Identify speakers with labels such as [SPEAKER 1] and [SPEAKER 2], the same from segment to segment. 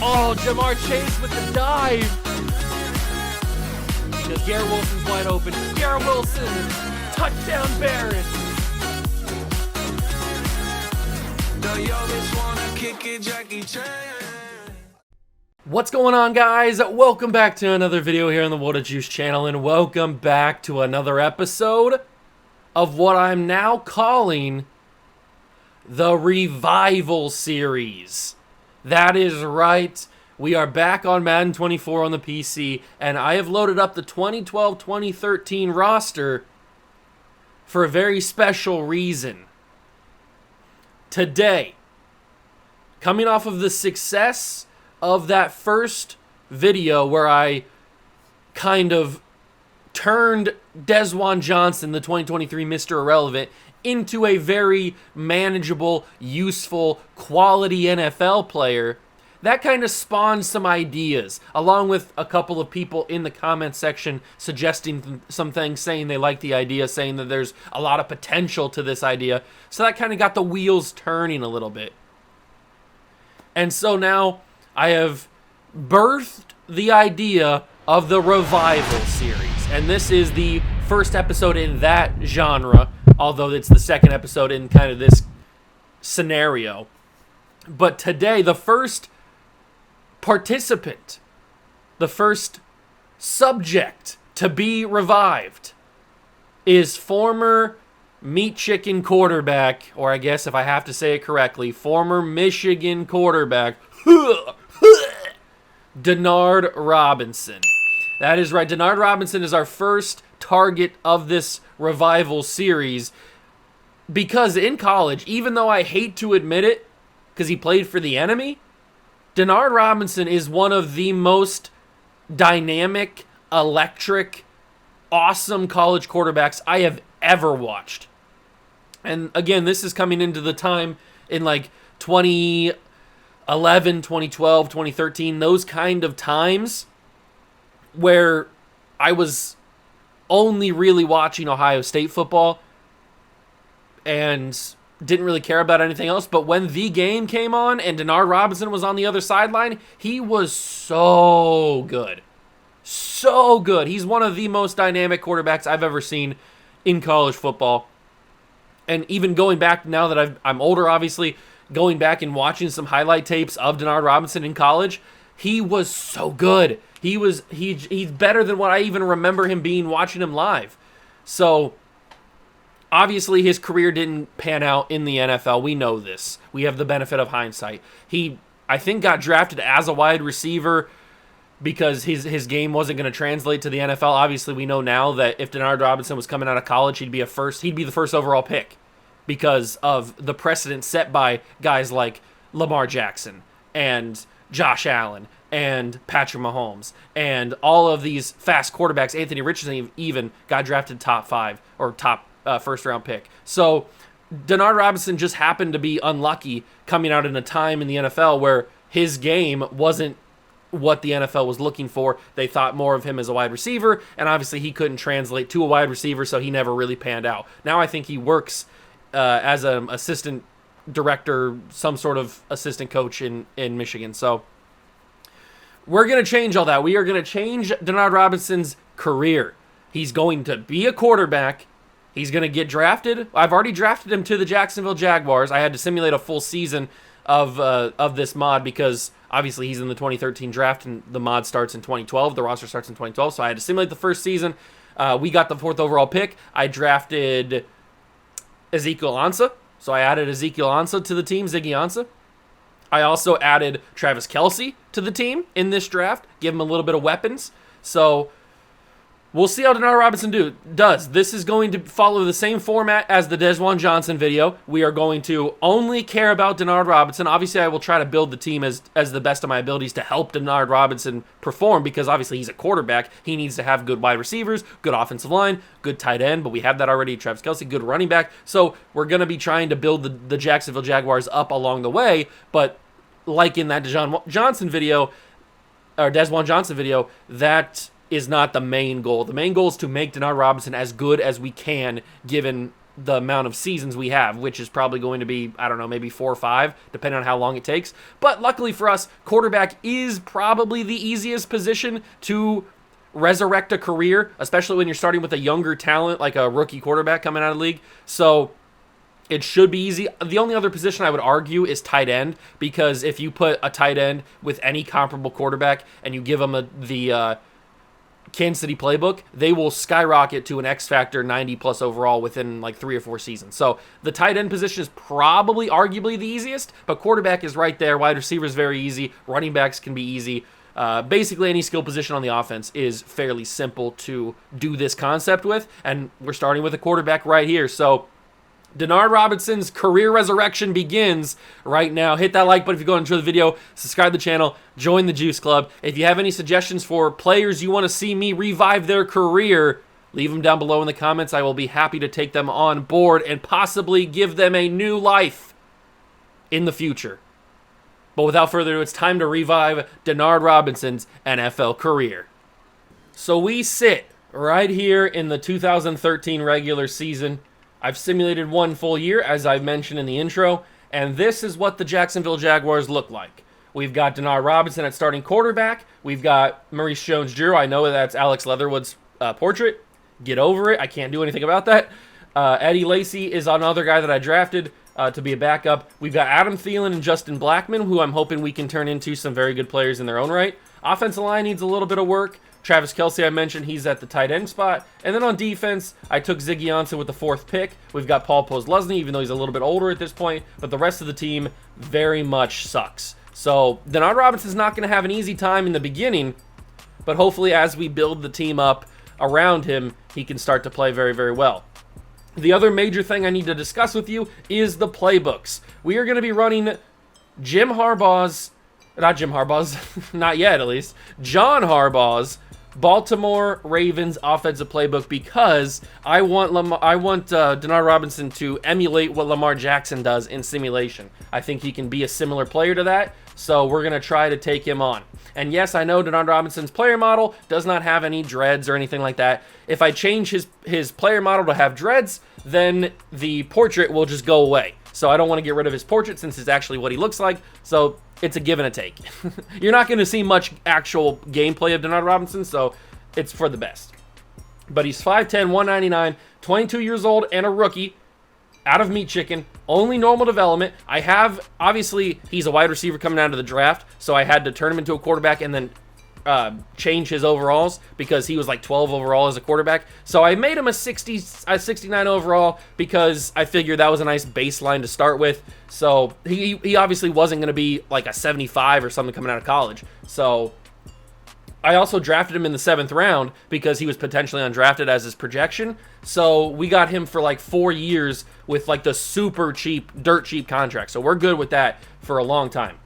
[SPEAKER 1] Oh, Jamar Chase with the dive. Because Garrett Wilson's wide open. Garrett Wilson, touchdown Bears. What's going on, guys? Welcome back to another video here on the Water Juice channel, and welcome back to another episode of what I'm now calling the Revival Series. That is right. We are back on Madden 24 on the PC, and I have loaded up the 2012-2013 roster for a very special reason. Today, coming off of the success of that first video where I kind of turned Desjuan Johnson, the 2023 Mr. Irrelevant, into a very manageable, useful, quality NFL player, that kind of spawned some ideas, along with a couple of people in the comment section suggesting some things, saying they like the idea, saying that there's a lot of potential to this idea. So that kind of got the wheels turning a little bit. And so now I have birthed the idea of the Revival series. And this is the first episode in that genre, although it's the second episode in kind of this scenario. But today, the first participant, the first subject to be revived, is former meat chicken quarterback, or I guess if I have to say it correctly, former Michigan quarterback, Denard Robinson. That is right. Denard Robinson is our first target of this Revival series, because in college, even though I hate to admit it, because he played for the enemy, Denard Robinson is one of the most dynamic, electric, awesome college quarterbacks I have ever watched. And again, this is coming into the time in like 2011, 2012, 2013, those kind of times where I was only really watching Ohio State football and didn't really care about anything else. But when the game came on and Denard Robinson was on the other sideline, he was so good. So good. He's one of the most dynamic quarterbacks I've ever seen in college football. And even going back now that I'm older, obviously, going back and watching some highlight tapes of Denard Robinson in college, he was so good. He's better than what I even remember him being watching him live. So obviously, his career didn't pan out in the NFL. We know this. We have the benefit of hindsight. He, I think, got drafted as a wide receiver because his game wasn't going to translate to the NFL. Obviously, we know now that if Denard Robinson was coming out of college, he'd be the first overall pick because of the precedent set by guys like Lamar Jackson and Josh Allen and Patrick Mahomes and all of these fast quarterbacks. Anthony Richardson even got drafted top 5 or top first-round pick. So Denard Robinson just happened to be unlucky coming out in a time in the NFL where his game wasn't what the NFL was looking for. They thought more of him as a wide receiver, and obviously he couldn't translate to a wide receiver, so he never really panned out. Now I think he works as an assistant director, some sort of assistant coach in Michigan. So we're going to change all that. We are going to change Denard Robinson's career. He's going to be a quarterback. He's going to get drafted. I've already drafted him to the Jacksonville Jaguars. I had to simulate a full season of this mod because obviously he's in the 2013 draft and the mod starts in 2012. The roster starts in 2012, so I had to simulate the first season. We got the 4th overall pick. I drafted Ezekiel Ansah, so I added Ezekiel Ansah to the team, Ziggy Ansah. I also added Travis Kelce to the team in this draft, give him a little bit of weapons. So we'll see how Denard Robinson does. This is going to follow the same format as the Desjuan Johnson video. We are going to only care about Denard Robinson. Obviously, I will try to build the team as the best of my abilities to help Denard Robinson perform because obviously he's a quarterback. He needs to have good wide receivers, good offensive line, good tight end, but we have that already. Travis Kelce, good running back. So we're going to be trying to build the Jacksonville Jaguars up along the way, but like in that Desjuan Johnson video, that is not the main goal. The main goal is to make Denard Robinson as good as we can given the amount of seasons we have, which is probably going to be, I don't know, maybe 4 or 5, depending on how long it takes. But luckily for us, quarterback is probably the easiest position to resurrect a career, especially when you're starting with a younger talent, like a rookie quarterback coming out of the league. So it should be easy. The only other position I would argue is tight end, because if you put a tight end with any comparable quarterback and you give them the Kansas City playbook, they will skyrocket to an X Factor 90+ overall within like 3 or 4 seasons. So the tight end position is probably arguably the easiest, but quarterback is right there. Wide receiver is very easy. Running backs can be easy. Basically, any skill position on the offense is fairly simple to do this concept with, and we're starting with a quarterback right here. So Denard Robinson's career resurrection begins right now. Hit that like button if you go and enjoy the video. Subscribe to the channel. Join the Juice Club. If you have any suggestions for players you want to see me revive their career, leave them down below in the comments. I will be happy to take them on board and possibly give them a new life in the future. But without further ado, it's time to revive Denard Robinson's NFL career. So we sit right here in the 2013 regular season. I've simulated 1 full year, as I mentioned in the intro, and this is what the Jacksonville Jaguars look like. We've got Denard Robinson at starting quarterback. We've got Maurice Jones-Drew. I know that's Alex Leatherwood's portrait. Get over it. I can't do anything about that. Eddie Lacy is another guy that I drafted to be a backup. We've got Adam Thielen and Justin Blackmon, who I'm hoping we can turn into some very good players in their own right. Offensive line needs a little bit of work. Travis Kelce, I mentioned, he's at the tight end spot. And then on defense, I took Ziggy Ansah with the 4th pick. We've got Paul Posluszny, even though he's a little bit older at this point. But the rest of the team very much sucks. So Denard Robinson's not going to have an easy time in the beginning. But hopefully as we build the team up around him, he can start to play very, very well. The other major thing I need to discuss with you is the playbooks. We are going to be running not Jim Harbaugh's, not yet at least, John Harbaugh's Baltimore Ravens offensive playbook, because I want Denard Robinson to emulate what Lamar Jackson does in simulation. I think he can be a similar player to that, so we're going to try to take him on. And yes, I know Denard Robinson's player model does not have any dreads or anything like that. If I change his player model to have dreads, then the portrait will just go away. So I don't want to get rid of his portrait since it's actually what he looks like. So it's a give and a take. You're not going to see much actual gameplay of Denard Robinson, so it's for the best. But he's 5'10", 199, 22 years old, and a rookie, out of meat chicken, only normal development. I have, obviously, he's a wide receiver coming out of the draft, so I had to turn him into a quarterback and then change his overalls, because he was like 12 overall as a quarterback. So I made him a 69 overall, because I figured that was a nice baseline to start with. So he obviously wasn't going to be like a 75 or something coming out of college. So I also drafted him in the 7th round because he was potentially undrafted as his projection. So we got him for like 4 years with like the super cheap, dirt cheap contract. So we're good with that for a long time.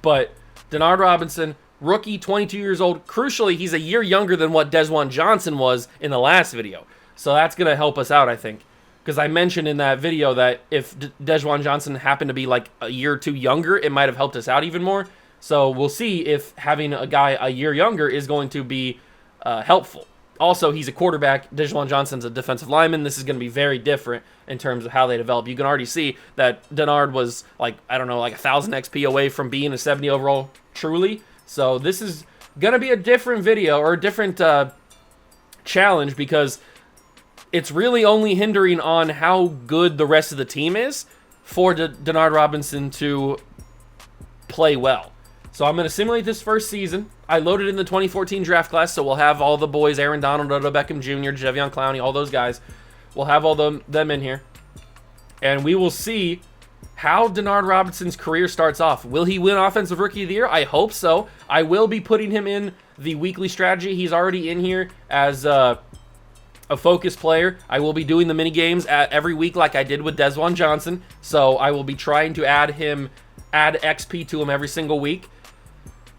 [SPEAKER 1] But Denard Robinson, rookie, 22 years old. Crucially, he's a year younger than what Desjuan Johnson was in the last video. So that's going to help us out, I think. Because I mentioned in that video that if Desjuan Johnson happened to be like a year or 2 younger, it might have helped us out even more. So we'll see if having a guy a year younger is going to be helpful. Also, he's a quarterback. Desjuan Johnson's a defensive lineman. This is going to be very different in terms of how they develop. You can already see that Denard was like, I don't know, like 1,000 XP away from being a 70 overall truly. So this is going to be a different video, or a different challenge, because it's really only hindering on how good the rest of the team is for Denard Robinson to play well. So I'm going to simulate this first season. I loaded in the 2014 draft class, so we'll have all the boys, Aaron Donald, Odell Beckham Jr., Jadeveon Clowney, all those guys. We'll have all them in here. And we will see how Denard Robinson's career starts off. Will he win Offensive Rookie of the Year? I hope so. I will be putting him in the weekly strategy. He's already in here as a focus player. I will be doing the mini games every week like I did with Desjuan Johnson. So I will be trying to add XP to him every single week.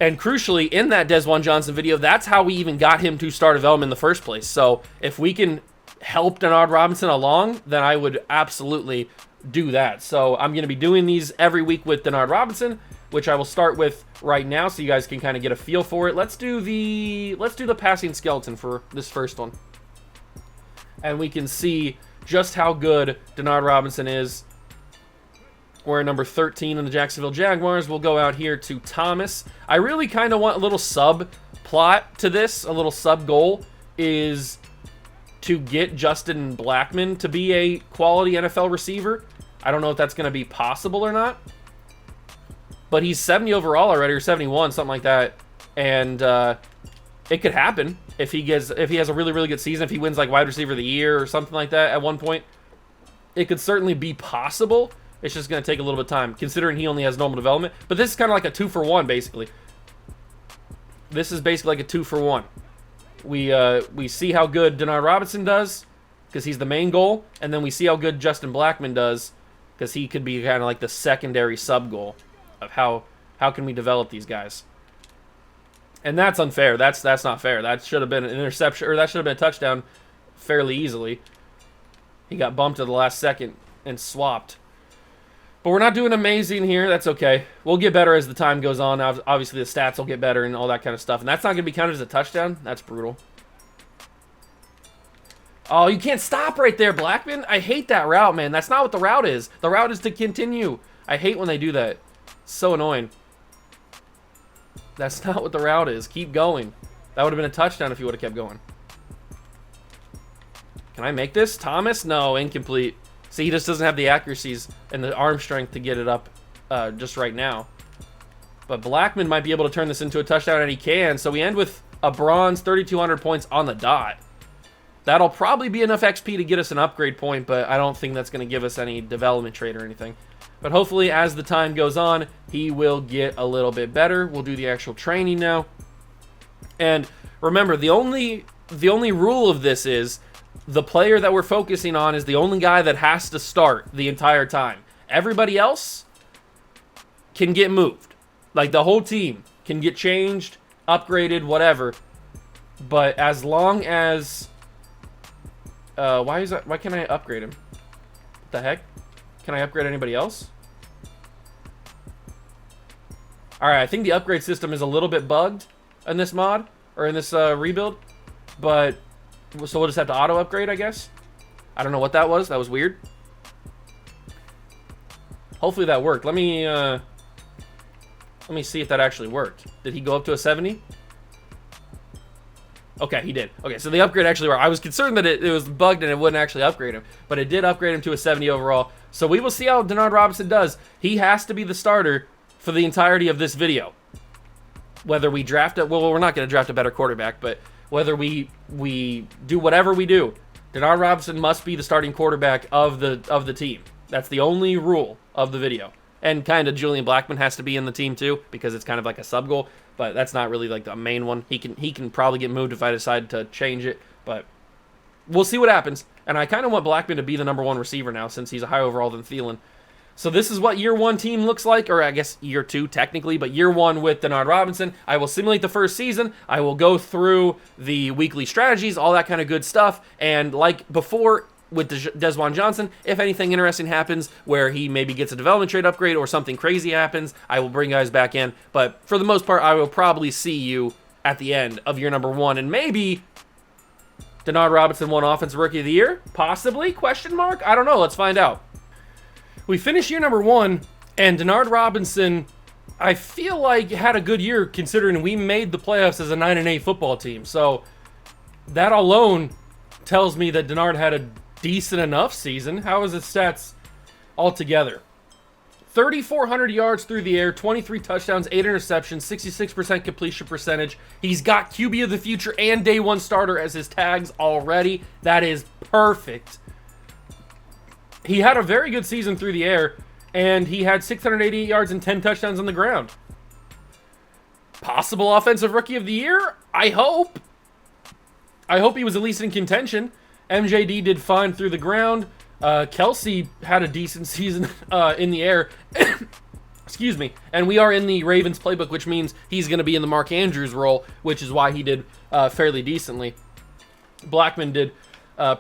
[SPEAKER 1] And crucially, in that Desjuan Johnson video, that's how we even got him to star development in the first place. So if we can help Denard Robinson along, then I would absolutely do that. So I'm going to be doing these every week with Denard Robinson, which I will start with right now so you guys can kind of get a feel for it. Let's do the passing skeleton for this first one. And we can see just how good Denard Robinson is. We're at number 13 in the Jacksonville Jaguars. We'll go out here to Thomas. I really kind of want a little subplot to this, a little sub-goal, is to get Justin Blackmon to be a quality NFL receiver. I don't know if that's going to be possible or not. But he's 70 overall already, or 71, something like that. And it could happen if he has a really, really good season, if he wins like wide receiver of the year or something like that at one point. It could certainly be possible. It's just going to take a little bit of time, considering he only has normal development. But this is kind of like a 2-for-1, basically. This is basically like a 2-for-1. We see how good Denard Robinson does, because he's the main goal, and then we see how good Justin Blackmon does, because he could be kind of like the secondary sub-goal of how can we develop these guys. And that's unfair. That's not fair. That should have been an interception, or that should have been a touchdown fairly easily. He got bumped at the last second and swapped. But we're not doing amazing here. That's okay. We'll get better as the time goes on. Obviously, the stats will get better and all that kind of stuff. And that's not going to be counted as a touchdown. That's brutal. Oh, you can't stop right there, Blackmon. I hate that route, man. That's not what the route is. The route is to continue. I hate when they do that. It's so annoying. That's not what the route is. Keep going. That would have been a touchdown if you would have kept going. Can I make this? Thomas? No, incomplete. See, he just doesn't have the accuracies and the arm strength to get it up just right now. But Blackmon might be able to turn this into a touchdown, and he can. So we end with a bronze, 3,200 points on the dot. That'll probably be enough XP to get us an upgrade point, but I don't think that's going to give us any development trait or anything. But hopefully, as the time goes on, he will get a little bit better. We'll do the actual training now. And remember, the only rule of this is the player that we're focusing on is the only guy that has to start the entire time. Everybody else can get moved. Like, the whole team can get changed, upgraded, whatever. But as long as... why can't I upgrade him? What the heck? Can I upgrade anybody else? Alright, I think the upgrade system is a little bit bugged in this mod, or in this rebuild. But, so we'll just have to auto-upgrade, I guess? I don't know what that was. That was weird. Hopefully that worked. Let me see if that actually worked. Did he go up to a 70? Okay, he did. Okay, so the upgrade actually worked. I was concerned that it was bugged and it wouldn't actually upgrade him, but it did upgrade him to a 70 overall. So we will see how Denard Robinson does. He has to be the starter for the entirety of this video. Whether we draft it, well, we're not going to draft a better quarterback, but whether we do whatever we do, Denard Robinson must be the starting quarterback of the team. That's the only rule of the video. And kind of Julian Blackmon has to be in the team too, because it's kind of like a sub goal, but that's not really like the main one. He can probably get moved if I decide to change it, but we'll see what happens. And I kind of want Blackmon to be the #1 receiver now, since he's a higher overall than Thielen. So this is what year 1 team looks like, or I guess year 2 technically, but year 1 with Denard Robinson. I will simulate the first season. I will go through the weekly strategies, all that kind of good stuff. And like before with Desjuan Johnson, if anything interesting happens where he maybe gets a development trade upgrade or something crazy happens, I will bring guys back in. But for the most part, I will probably see you at the end of year #1. And maybe Denard Robinson won Offensive Rookie of the Year? Possibly? Question mark? I don't know. Let's find out. We finished year #1, and Denard Robinson, I feel like, had a good year considering we made the playoffs as a 9-8 football team. So that alone tells me that Denard had a decent enough season. How is his stats altogether? 3,400 yards through the air, 23 touchdowns, 8 interceptions, 66% completion percentage. He's got QB of the future and day 1 starter as his tags already. That is perfect. He had a very good season through the air, and he had 688 yards and 10 touchdowns on the ground. Possible Offensive Rookie of the Year? I hope. I hope he was at least in contention. MJD did fine through the ground. Kelsey had a decent season in the air. Excuse me. And we are in the Ravens playbook, which means he's going to be in the Mark Andrews role, which is why he did fairly decently. Blackmon did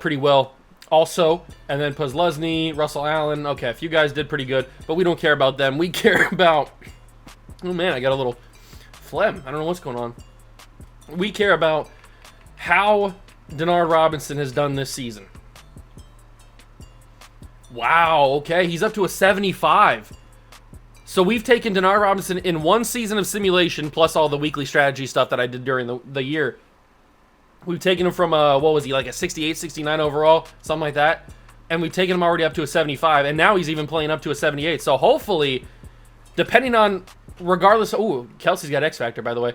[SPEAKER 1] pretty well also. And then Posluszny, Russell Allen. Okay, a few guys did pretty good, but we don't care about them. We care about... Oh, man, I got a little phlegm. I don't know what's going on. We care about how Denard Robinson has done this season. Wow, okay. He's up to a 75. So we've taken Denard Robinson in one season of simulation, plus all the weekly strategy stuff that I did during the year. We've taken him from, what was he, like a 68, 69 overall, something like that. And we've taken him already up to a 75, and now he's even playing up to a 78. So hopefully, depending on, regardless, ooh, Kelsey's got X Factor, by the way.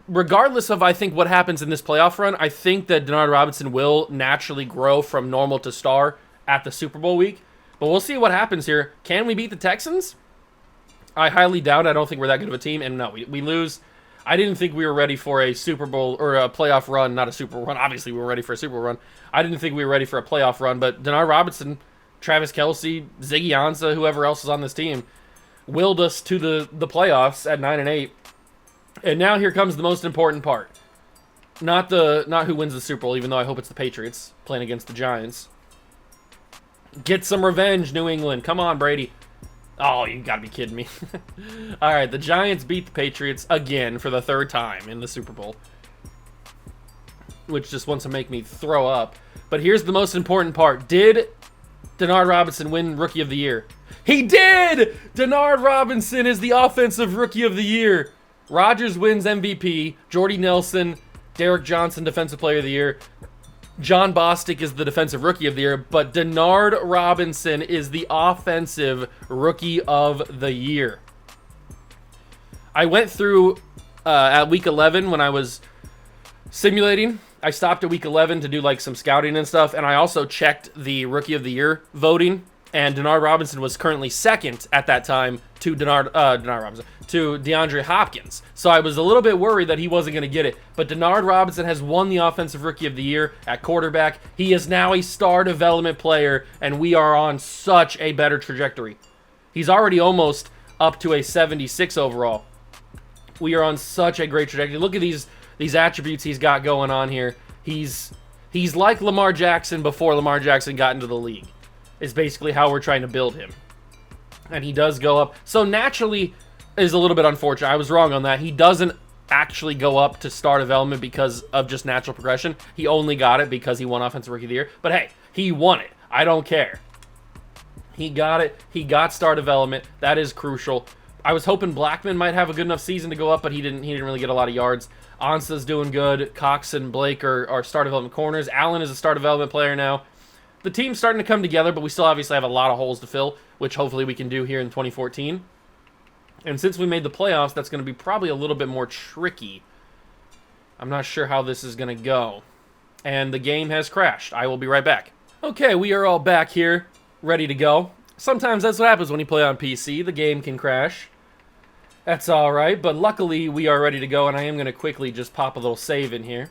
[SPEAKER 1] Regardless of, I think, what happens in this playoff run, I think that Denard Robinson will naturally grow from normal to star at the Super Bowl week. But we'll see what happens here. Can we beat the Texans? I highly doubt it. I don't think we're that good of a team. And no, we lose. I didn't think we were ready for a Super Bowl or a playoff run, not a Super Bowl run. Obviously, we were ready for a Super Bowl run. I didn't think we were ready for a playoff run, but Denard Robinson, Travis Kelce, Ziggy Ansah, whoever else is on this team, willed us to the playoffs at 9-8. And now here comes the most important part. Not who wins the Super Bowl, even though I hope it's the Patriots playing against the Giants. Get some revenge, New England. Come on, Brady. Oh, you gotta be kidding me. All right, the Giants beat the Patriots again for the third time in the Super Bowl, which just wants to make me throw up. But here's the most important part. Did Denard Robinson win Rookie of the Year? He did! Denard Robinson is the Offensive Rookie of the Year. Rodgers wins MVP. Jordy Nelson, Derek Johnson, Defensive Player of the Year. John Bostic is the Defensive Rookie of the Year, but Denard Robinson is the Offensive Rookie of the Year. I went through at Week 11 when I was simulating. I stopped at Week 11 to do like some scouting and stuff, and I also checked the Rookie of the Year voting, and Denard Robinson was currently second at that time to to DeAndre Hopkins. So I was a little bit worried that he wasn't going to get it. But Denard Robinson has won the Offensive Rookie of the Year at quarterback. He is now a star development player, and we are on such a better trajectory. He's already almost up to a 76 overall. We are on such a great trajectory. Look at these attributes he's got going on here. He's like Lamar Jackson before Lamar Jackson got into the league. Is basically how we're trying to build him. And he does go up. So naturally is a little bit unfortunate. I was wrong on that. He doesn't actually go up to star development because of just natural progression. He only got it because he won Offensive Rookie of the Year. But hey, he won it. I don't care. He got it. He got star development. That is crucial. I was hoping Blackman might have a good enough season to go up, but he didn't really get a lot of yards. Ansah's doing good. Cox and Blake are star development corners. Allen is a star development player now. The team's starting to come together, but we still obviously have a lot of holes to fill, which hopefully we can do here in 2014. And since we made the playoffs, that's going to be probably a little bit more tricky. I'm not sure how this is going to go. And the game has crashed. I will be right back. Okay, we are all back here, ready to go. Sometimes that's what happens when you play on PC. The game can crash. That's all right, but luckily we are ready to go, and I am going to quickly just pop a little save in here.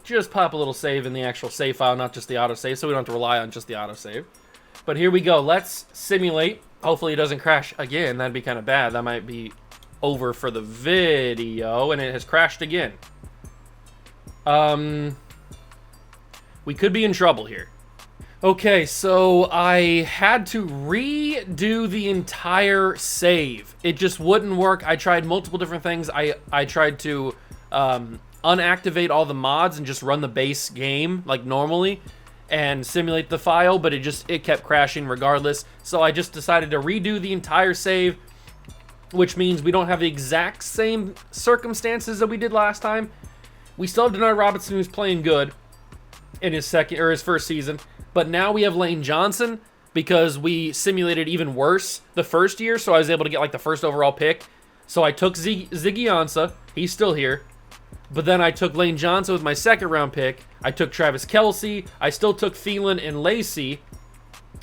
[SPEAKER 1] Just pop a little save in the actual save file, not just the autosave, so we don't have to rely on just the autosave. But here we go. Let's simulate. Hopefully it doesn't crash again. That'd be kind of bad. That might be over for the video, and it has crashed again. We could be in trouble here. Okay, so I had to redo the entire save. It just wouldn't work. I tried multiple different things. I tried to unactivate all the mods and just run the base game like normally and simulate the file, but it kept crashing regardless. So I just decided to redo the entire save, which means we don't have the exact same circumstances that we did last time. We still have Denard Robinson, who's playing good in his first season, but now we have Lane Johnson because we simulated even worse the first year, so I was able to get like the first overall pick. So I took Ziggy Ansah, he's still here. But then I took Lane Johnson with my second round pick. I took Travis Kelce. I still took Thielen and Lacey.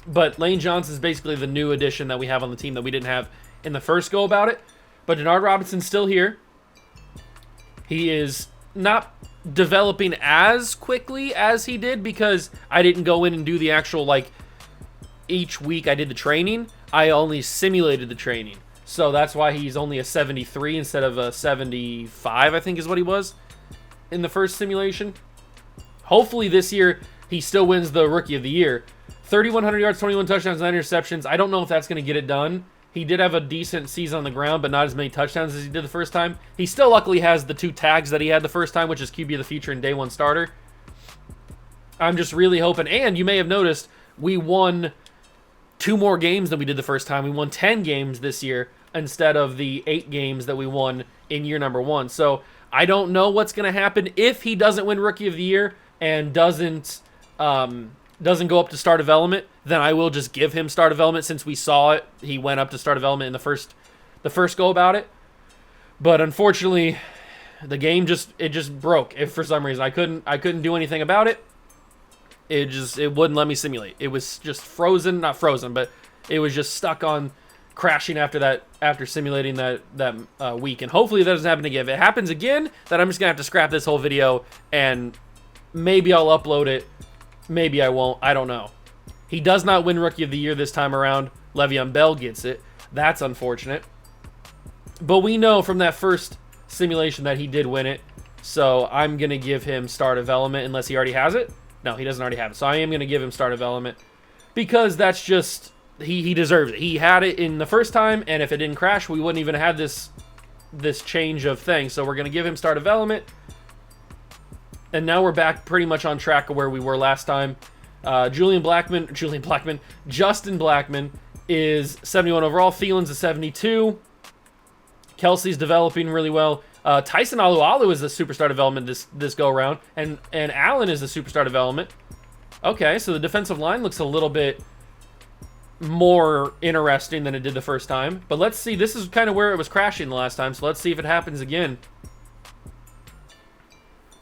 [SPEAKER 1] But Lane Johnson is basically the new addition that we have on the team that we didn't have in the first go about it. But Denard Robinson's still here. He is not developing as quickly as he did because I didn't go in and do the actual, like, each week I did the training. I only simulated the training. So that's why he's only a 73 instead of a 75, I think is what he was in the first simulation. Hopefully this year he still wins the Rookie of the Year. 3,100 yards, 21 touchdowns, 9 interceptions. I don't know if that's going to get it done. He did have a decent season on the ground, but not as many touchdowns as he did the first time. He still luckily has the 2 tags that he had the first time, which is QB of the Future and Day 1 starter. I'm just really hoping, and you may have noticed, we won 2 more games than we did the first time. We won 10 games this year instead of the 8 games that we won in year number 1. So I don't know what's going to happen if he doesn't win Rookie of the Year and doesn't go up to star development. Then I will just give him star development since we saw it. He went up to star development in the first go about it. But unfortunately, the game just broke. If for some reason I couldn't do anything about it. It wouldn't let me simulate. It was just frozen, not frozen, but it was just stuck on crashing after simulating that week. And hopefully that doesn't happen again. If it happens again, then I'm just gonna have to scrap this whole video and maybe I'll upload it. Maybe I won't. I don't know. He does not win Rookie of the Year this time around. Le'Veon Bell gets it. That's unfortunate. But we know from that first simulation that he did win it. So I'm going to give him star development unless he already has it. No, he doesn't already have it. So I am going to give him star development because that's just, he deserves it. He had it in the first time, and if it didn't crash, we wouldn't even have this change of thing. So we're going to give him star development. And now we're back pretty much on track of where we were last time. Justin Blackman is 71 overall. Thielen's a 72. Kelsey's developing really well. Tyson Alualu is the superstar development this go around, and Allen is the superstar development. Okay, so the defensive line looks a little bit more interesting than it did the first time. But let's see. This is kind of where it was crashing the last time, so let's see if it happens again.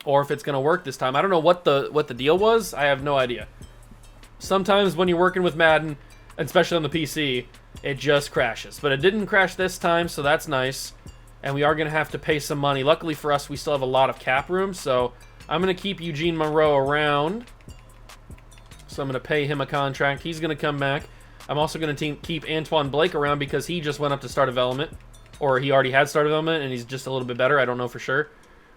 [SPEAKER 1] Or if it's going to work this time. I don't know what the deal was. I have no idea. Sometimes when you're working with Madden, especially on the PC, it just crashes. But it didn't crash this time, so that's nice. And we are going to have to pay some money. Luckily for us, we still have a lot of cap room, so I'm going to keep Eugene Monroe around. So I'm going to pay him a contract. He's going to come back. I'm also going to keep Antoine Blake around because he just went up to star development. Or he already had star development, and he's just a little bit better. I don't know for sure.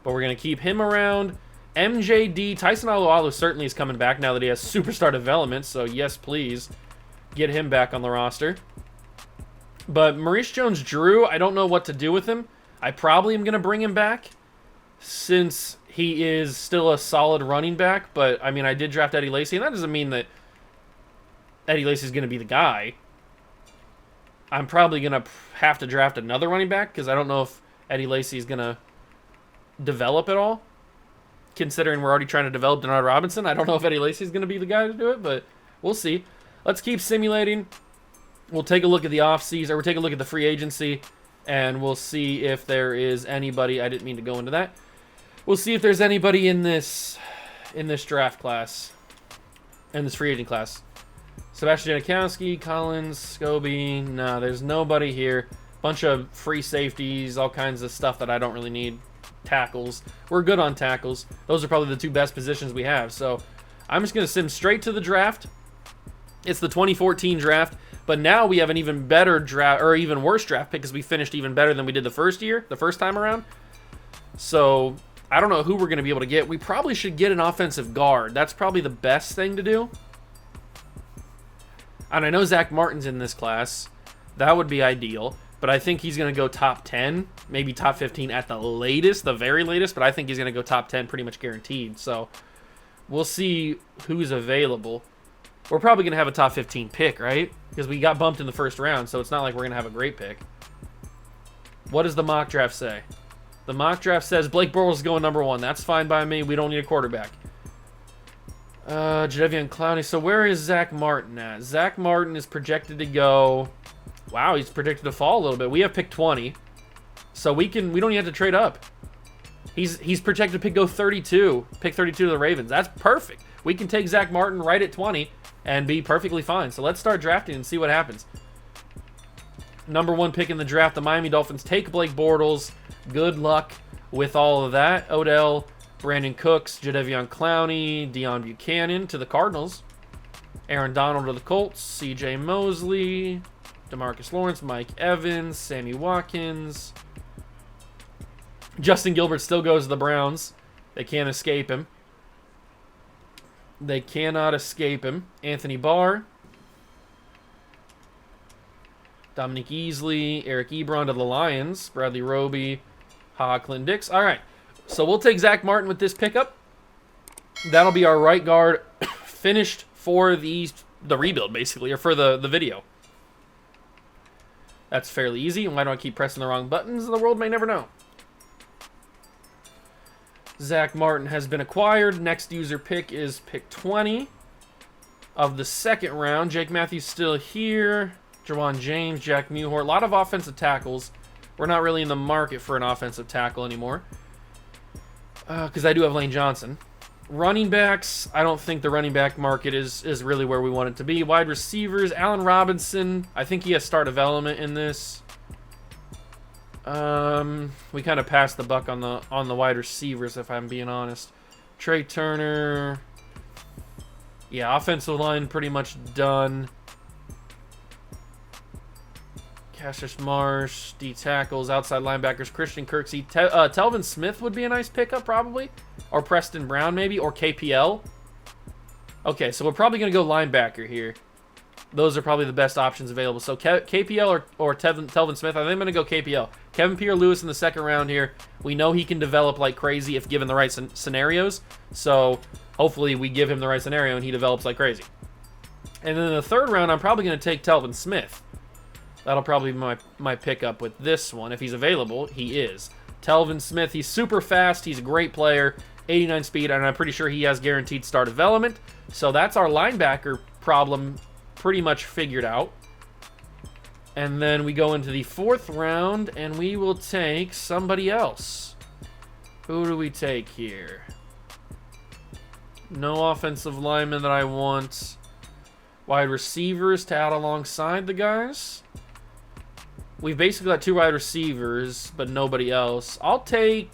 [SPEAKER 1] But we're going to keep him around. MJD, Tyson Alualu certainly is coming back now that he has superstar development. So yes, please get him back on the roster. But Maurice Jones-Drew, I don't know what to do with him. I probably am going to bring him back since he is still a solid running back. But, I mean, I did draft Eddie Lacy, and that doesn't mean that Eddie Lacy is going to be the guy. I'm probably going to have to draft another running back because I don't know if Eddie Lacy is going to develop at all. Considering we're already trying to develop Denard Robinson, I don't know if Eddie Lacy is going to be the guy to do it, but we'll see. Let's keep simulating. We'll take a look at the offseason, or we'll take a look at the free agency, and we'll see if there is anybody. I didn't mean to go into that. We'll see if there's anybody in this draft class, in this free agent class. Sebastian Janikowski, Collins, Scobie. No, there's nobody here. Bunch of free safeties, all kinds of stuff that I don't really need. Tackles. We're good on tackles. Those are probably the 2 best positions we have. So I'm just going to sim straight to the draft. It's the 2014 draft, but now we have an even better draft, or even worse draft pick because we finished even better than we did the first time around. So I don't know who we're going to be able to get. We probably should get an offensive guard. That's probably the best thing to do. And I know Zach Martin's in this class. That would be ideal. But I think he's going to go top 10, maybe top 15 at the latest, the very latest. But I think he's going to go top 10 pretty much guaranteed. So we'll see who's available. We're probably going to have a top 15 pick, right? Because we got bumped in the first round, so it's not like we're going to have a great pick. What does the mock draft say? The mock draft says Blake Bortles is going number 1. That's fine by me. We don't need a quarterback. Jadeveon Clowney. So where is Zach Martin at? Zach Martin is projected to go... Wow, he's predicted to fall a little bit. We have pick 20, so we don't even have to trade up. He's projected to go 32, pick 32 to the Ravens. That's perfect. We can take Zach Martin right at 20 and be perfectly fine. So let's start drafting and see what happens. Number 1 pick in the draft, the Miami Dolphins take Blake Bortles. Good luck with all of that. Odell, Brandon Cooks, Jadeveon Clowney, Deion Buchanan to the Cardinals. Aaron Donald to the Colts. C.J. Mosley, DeMarcus Lawrence, Mike Evans, Sammy Watkins. Justin Gilbert still goes to the Browns. They can't escape him. They cannot escape him. Anthony Barr. Dominique Easley, Eric Ebron to the Lions. Bradley Roby, Clinton Dix. All right, so we'll take Zach Martin with this pickup. That'll be our right guard finished for the the rebuild, basically, or for the video. That's fairly easy. And why do I keep pressing the wrong buttons? The world may never know. Zach Martin has been acquired. Next user pick is pick 20 of the second round. Jake Matthews still here. Jawan James, Jack Muhor. A lot of offensive tackles. We're not really in the market for an offensive tackle anymore. Because I do have Lane Johnson. Running backs, I don't think the running back market is really where we want it to be. Wide receivers, Allen Robinson. I think he has star development in this. We kind of passed the buck on the wide receivers, if I'm being honest. Trey Turner. Yeah, offensive line pretty much done. Cassius Marsh, D tackles, outside linebackers, Christian Kirksey. Telvin Smith would be a nice pickup, probably. Or Preston Brown, maybe. Or KPL. Okay, so we're probably going to go linebacker here. Those are probably the best options available. So KPL or Telvin Smith. I think I'm going to go KPL. Kevin Pierre-Lewis in the second round here. We know he can develop like crazy if given the right scenarios. So hopefully we give him the right scenario and he develops like crazy. And then in the third round, I'm probably going to take Telvin Smith. That'll probably be my pickup with this one. If he's available, he is. Telvin Smith, he's super fast. He's a great player. 89 speed, and I'm pretty sure he has guaranteed star development. So that's our linebacker problem pretty much figured out. And then we go into the fourth round, and we will take somebody else. Who do we take here? No offensive lineman that I want. Wide receivers to add alongside the guys. We've basically got 2 wide receivers, but nobody else. I'll take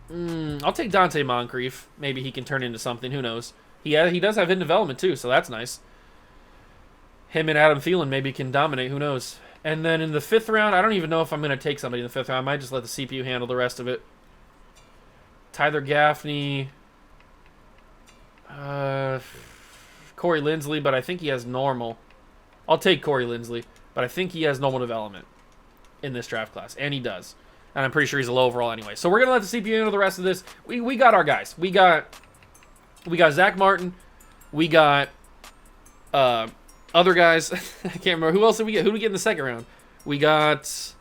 [SPEAKER 1] Dante Moncrief. Maybe he can turn into something. Who knows? He does have hidden development too, so that's nice. Him and Adam Thielen maybe can dominate. Who knows? And then in the 5th round, I don't even know if I'm going to take somebody in the 5th round. I might just let the CPU handle the rest of it. Tyler Gaffney. Corey Linsley, but I think he has normal. I'll take Corey Linsley, but I think he has normal development in this draft class, and he does. And I'm pretty sure he's a low overall anyway. So we're going to let the CPU handle the rest of this. We got our guys. We got Zach Martin. We got other guys. I can't remember. Who else did we get? Who did we get in the second round? We got...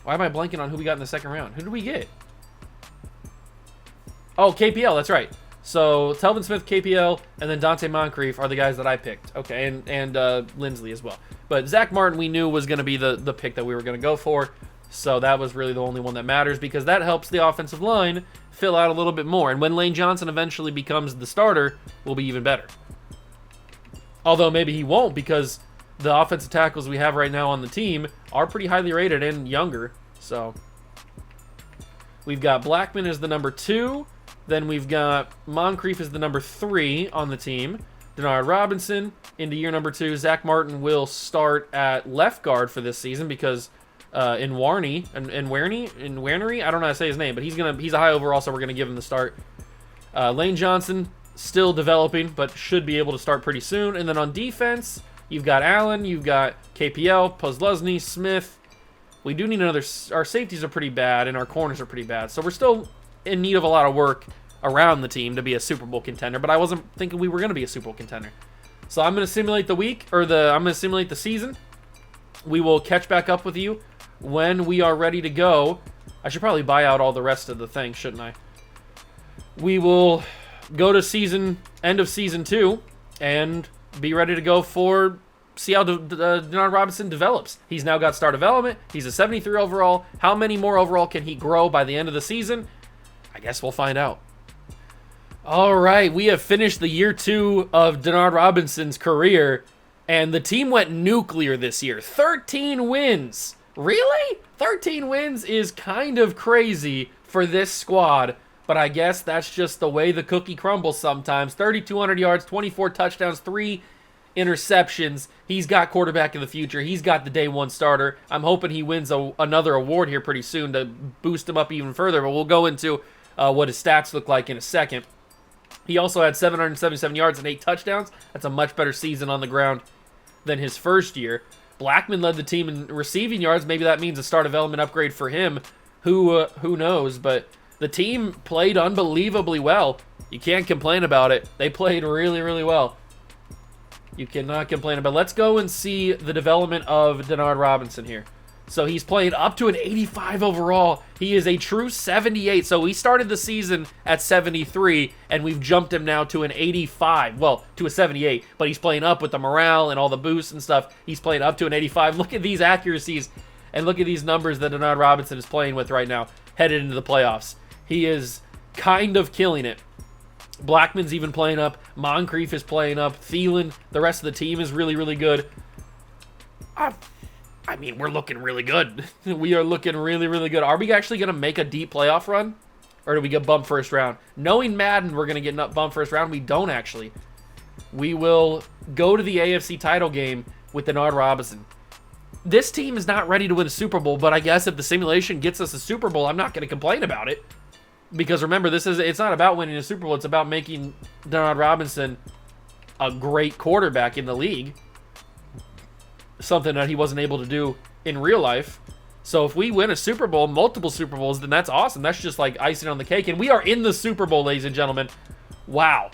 [SPEAKER 1] Why am I blanking on who we got in the second round? Who did we get? Oh, KPL. That's right. So Telvin Smith, KPL, and then Dante Moncrief are the guys that I picked. Okay, and Linsley as well. But Zach Martin we knew was going to be the pick that we were going to go for. So that was really the only one that matters because that helps the offensive line fill out a little bit more. And when Lane Johnson eventually becomes the starter, we'll be even better. Although maybe he won't because the offensive tackles we have right now on the team are pretty highly rated and younger. So we've got Blackman as the number 2. Then we've got Moncrief as the number 3 on the team. Denard Robinson into year number 2. Zach Martin will start at left guard for this season because in Warney, I don't know how to say his name, but he's a high overall, so we're gonna give him the start. Lane Johnson still developing, but should be able to start pretty soon. And then on defense, you've got Allen, you've got KPL, Posluszny, Smith. We do need another. Our safeties are pretty bad, and our corners are pretty bad, so we're still in need of a lot of work around the team to be a Super Bowl contender, but I wasn't thinking we were going to be a Super Bowl contender. So I'm going to simulate the week, I'm going to simulate the season. We will catch back up with you when we are ready to go. I should probably buy out all the rest of the things, shouldn't I? We will go to end of season 2 and be ready to go see how Denard Robinson develops. He's now got star development. He's a 73 overall. How many more overall can he grow by the end of the season? I guess we'll find out. All right, we have finished the year 2 of Denard Robinson's career, and the team went nuclear this year. 13 wins. Really? 13 wins is kind of crazy for this squad, but I guess that's just the way the cookie crumbles sometimes. 3,200 yards, 24 touchdowns, 3 interceptions. He's got quarterback of the future. He's got the day 1 starter. I'm hoping he wins another award here pretty soon to boost him up even further, but we'll go into what his stats look like in a second. He also had 777 yards and 8 touchdowns. That's a much better season on the ground than his first year. Blackman led the team in receiving yards. Maybe that means a star development upgrade for him. Who knows? But the team played unbelievably well. You can't complain about it. They played really, really well. You cannot complain about it. Let's go and see the development of Denard Robinson here. So he's playing up to an 85 overall. He is a true 78. So we started the season at 73, and we've jumped him now to an 85. Well, to a 78, but he's playing up with the morale and all the boosts and stuff. He's playing up to an 85. Look at these accuracies, and look at these numbers that Denard Robinson is playing with right now, headed into the playoffs. He is kind of killing it. Blackman's even playing up. Moncrief is playing up. Thielen, the rest of the team is really, really good. I mean, we're looking really good. We are looking really, really good. Are we actually going to make a deep playoff run? Or do we get bumped first round? Knowing Madden, we're going to get bumped first round. We don't actually. We will go to the AFC title game with Denard Robinson. This team is not ready to win a Super Bowl, but I guess if the simulation gets us a Super Bowl, I'm not going to complain about it. Because remember, it's not about winning a Super Bowl. It's about making Denard Robinson a great quarterback in the league. Something that he wasn't able to do in real life. So if we win a Super Bowl, multiple Super Bowls, then that's awesome. That's just like icing on the cake. And we are in the Super Bowl, ladies and gentlemen. Wow.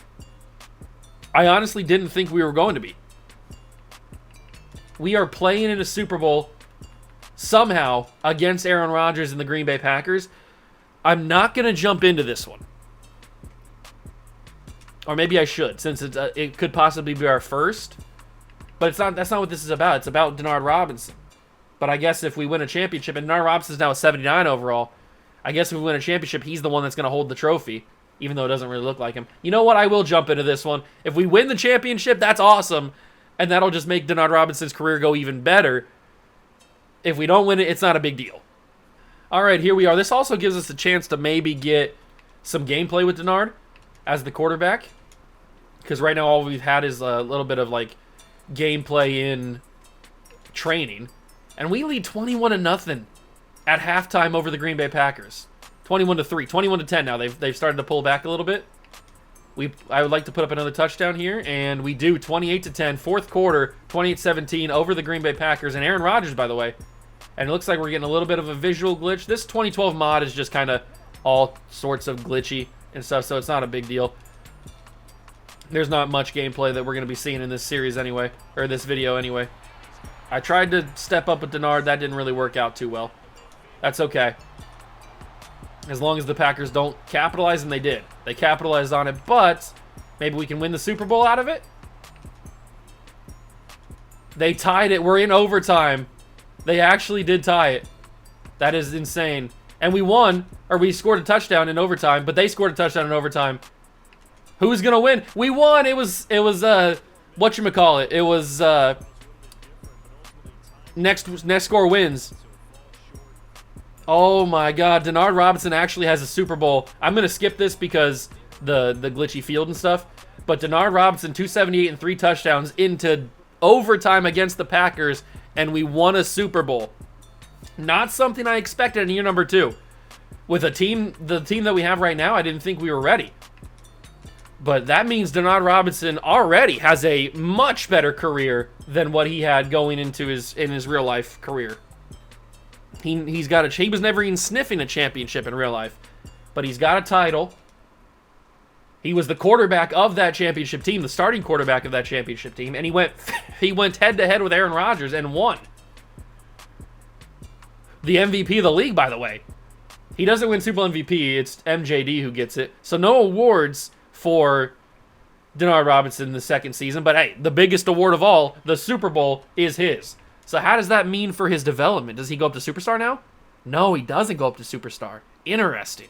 [SPEAKER 1] I honestly didn't think we were going to be. We are playing in a Super Bowl somehow against Aaron Rodgers and the Green Bay Packers. I'm not going to jump into this one. Or maybe I should, since it could possibly be our first. But that's not what this is about. It's about Denard Robinson. But I guess if we win a championship, and Denard Robinson is now a 79 overall, I guess if we win a championship, he's the one that's going to hold the trophy, even though it doesn't really look like him. You know what? I will jump into this one. If we win the championship, that's awesome, and that'll just make Denard Robinson's career go even better. If we don't win it, it's not a big deal. All right, here we are. This also gives us a chance to maybe get some gameplay with Denard as the quarterback, because right now all we've had is a little bit of like gameplay in training, and we lead 21-0 at halftime over the Green Bay Packers. 21-3, 21-10 now. They've started to pull back a little bit. I would like to put up another touchdown here, and we do. 28-10, fourth quarter, 28-17 over the Green Bay Packers, and Aaron Rodgers, by the way. And it looks like we're getting a little bit of a visual glitch. This 2012 mod is just kind of all sorts of glitchy and stuff, so it's not a big deal. There's not much gameplay that we're going to be seeing in this series anyway, or this video anyway. I tried to step up with Denard. That didn't really work out too well. That's okay. As long as the Packers don't capitalize, and they did. They capitalized on it, but maybe we can win the Super Bowl out of it? They tied it. We're in overtime. They actually did tie it. That is insane. And we won, or we scored a touchdown in overtime, but they scored a touchdown in overtime. Who's gonna win? We won. It was whatchamacallit. It was next score wins. Oh my god, Denard Robinson actually has a Super Bowl. I'm gonna skip this because the glitchy field and stuff. But Denard Robinson, 278 and 3 touchdowns into overtime against the Packers, and we won a Super Bowl. Not something I expected in year number 2. With the team that we have right now, I didn't think we were ready. But that means Denard Robinson already has a much better career than what he had going into his real life career. He was never even sniffing a championship in real life, but he's got a title. He was the quarterback of that championship team, the starting quarterback of that championship team, and he went head to head with Aaron Rodgers and won. The MVP of the league, by the way. He doesn't win Super Bowl MVP, it's MJD who gets it. So no awards for Denard Robinson in the second season, but hey, the biggest award of all, the Super Bowl, is his. So how does that mean for his development? Does he go up to Superstar now? No, he doesn't go up to Superstar. Interesting.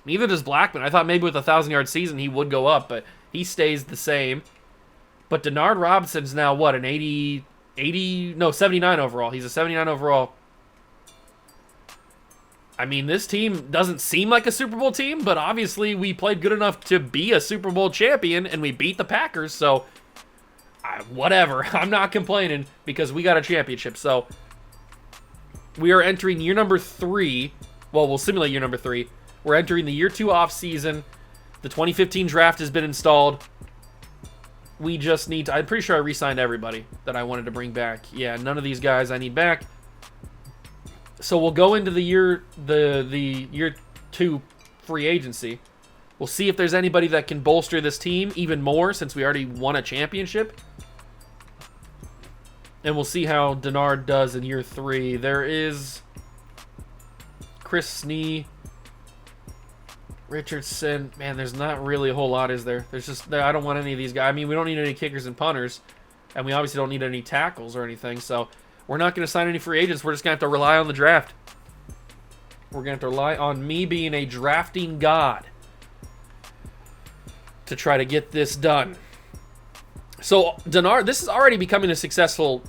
[SPEAKER 1] Neither does Blackman. I thought maybe with a 1,000-yard season he would go up, but he stays the same. But Denard Robinson's now, what, an 79 overall. He's a 79 overall. I mean, this team doesn't seem like a Super Bowl team, but obviously we played good enough to be a Super Bowl champion, and we beat the Packers, so whatever. I'm not complaining because we got a championship. So we are entering year number 3. Well, we'll simulate year number 3. We're entering the year 2 off season. The 2015 draft has been installed. We just need to... I'm pretty sure I re-signed everybody that I wanted to bring back. Yeah, none of these guys I need back. So we'll go into the year 2 free agency. We'll see if there's anybody that can bolster this team even more since we already won a championship. And we'll see how Denard does in year 3. There is Chris Snee, Richardson. Man, there's not really a whole lot, is there? There's just, I don't want any of these guys. I mean, we don't need any kickers and punters. And we obviously don't need any tackles or anything. So we're not going to sign any free agents. We're just going to have to rely on the draft. We're going to have to rely on me being a drafting god to try to get this done. So Denard, this is already becoming a successful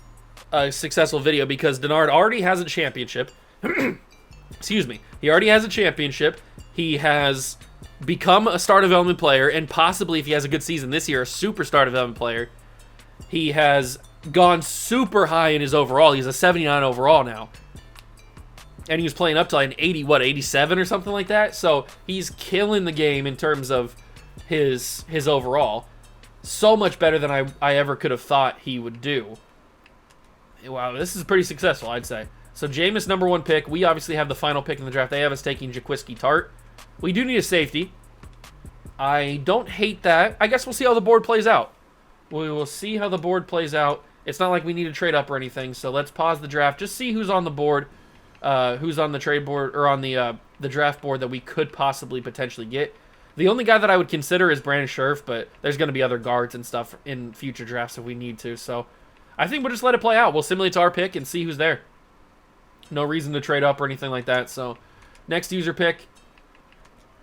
[SPEAKER 1] video because Denard already has a championship. Excuse me. He already has a championship. He has become a star development player, and possibly, if he has a good season this year, a super star development player. He has gone super high in his overall. He's a 79 overall now. And he was playing up to like an 87 or something like that. So he's killing the game in terms of his overall. So much better than I ever could have thought he would do. Wow, this is pretty successful, I'd say. So Jameis, number 1 pick. We obviously have the final pick in the draft. They have us taking Jaquiski Tart. We do need a safety. I don't hate that. I guess we'll see how the board plays out. We will see how the board plays out. It's not like we need to trade up or anything, so let's pause the draft. Just see who's on the board, who's on the trade board, or on the draft board that we could possibly potentially get. The only guy that I would consider is Brandon Scherf, but there's going to be other guards and stuff in future drafts if we need to. So I think we'll just let it play out. We'll simulate to our pick and see who's there. No reason to trade up or anything like that. So next user pick.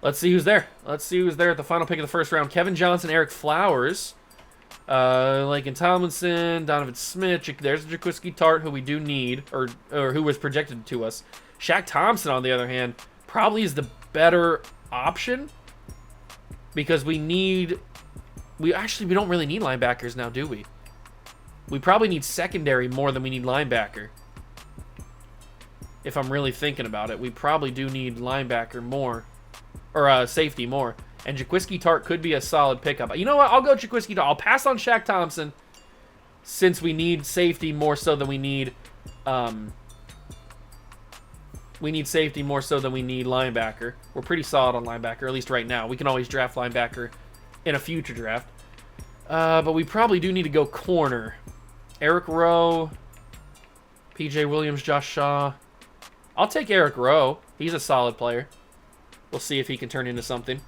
[SPEAKER 1] Let's see who's there. Let's see who's there at the final pick of the first round. Kevin Johnson, Eric Flowers, Laken Tomlinson, Donovan Smith. There's Jaquiski Tart, who we do need, or who was projected to us. Shaq Thompson, on the other hand, probably is the better option. Because we don't really need linebackers now, do we? We probably need secondary more than we need linebacker. If I'm really thinking about it, we probably do need linebacker more. Or safety more. And Jaquiski Tart could be a solid pickup. You know what? I'll go Jaquiski Tart. I'll pass on Shaq Thompson since we need safety more so than we need... we need safety more so than we need linebacker. We're pretty solid on linebacker, at least right now. We can always draft linebacker in a future draft. But we probably do need to go corner. Eric Rowe, PJ Williams, Josh Shaw. I'll take Eric Rowe. He's a solid player. We'll see if he can turn into something.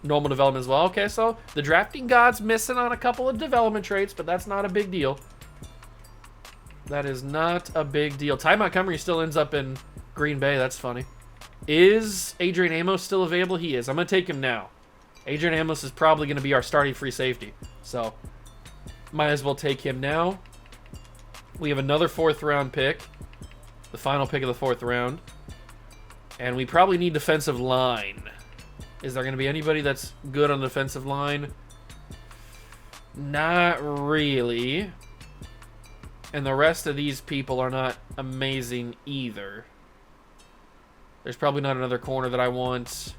[SPEAKER 1] Normal development as well. Okay, so the drafting god's missing on a couple of development traits, but that's not a big deal. That is not a big deal. Ty Montgomery still ends up in Green Bay. That's funny. Is Adrian Amos still available? He is. I'm going to take him now. Adrian Amos is probably going to be our starting free safety. So, might as well take him now. We have another 4th round pick. The final pick of the 4th round. And we probably need defensive line. Is there going to be anybody that's good on the defensive line? Not really. And the rest of these people are not amazing either. There's probably not another corner that I want.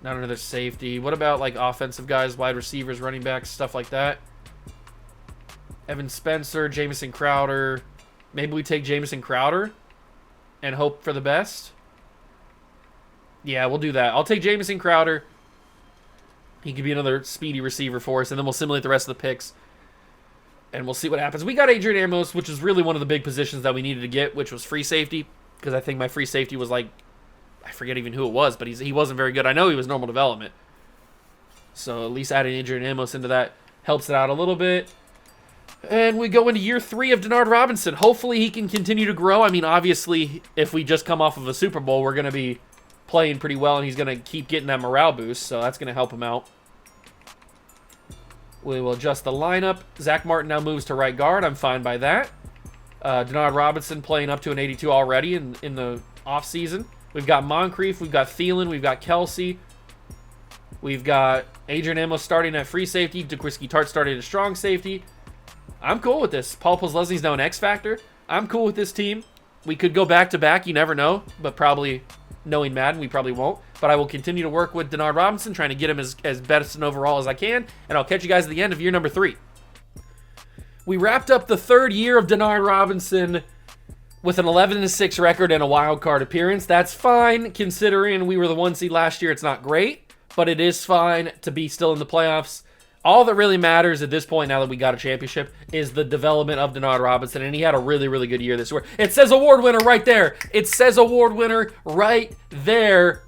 [SPEAKER 1] Not another safety. What about like offensive guys, wide receivers, running backs, stuff like that? Evan Spencer, Jamison Crowder. Maybe we take Jamison Crowder and hope for the best. Yeah, we'll do that. I'll take Jamison Crowder. He could be another speedy receiver for us, and then we'll simulate the rest of the picks. And we'll see what happens. We got Adrian Amos, which is really one of the big positions that we needed to get, which was free safety. Because I think my free safety was like, I forget even who it was, but he wasn't very good. I know he was normal development. So at least adding Adrian Amos into that helps it out a little bit. And we go into year 3 of Denard Robinson. Hopefully he can continue to grow. I mean, obviously, if we just come off of a Super Bowl, we're going to be playing pretty well, and he's going to keep getting that morale boost, so that's going to help him out. We will adjust the lineup. Zach Martin now moves to right guard. I'm fine by that. Denard Robinson playing up to an 82 already in the offseason. We've got Moncrief. We've got Thielen. We've got Kelsey. We've got Adrian Amos starting at free safety. Jaquiski Tart starting at strong safety. I'm cool with this. Paul Posluszny's now an X Factor. I'm cool with this team. We could go back-to-back. You never know. But probably, knowing Madden, we probably won't. But I will continue to work with Denard Robinson, trying to get him as best an overall as I can. And I'll catch you guys at the end of year number 3. We wrapped up the 3rd year of Denard Robinson with an 11-6 record and a wild card appearance. That's fine, considering we were the 1 seed last year. It's not great, but it is fine to be still in the playoffs. All that really matters at this point, now that we got a championship, is the development of Denard Robinson, and he had a really, really good year this year. It says award winner right there. It says award winner right there,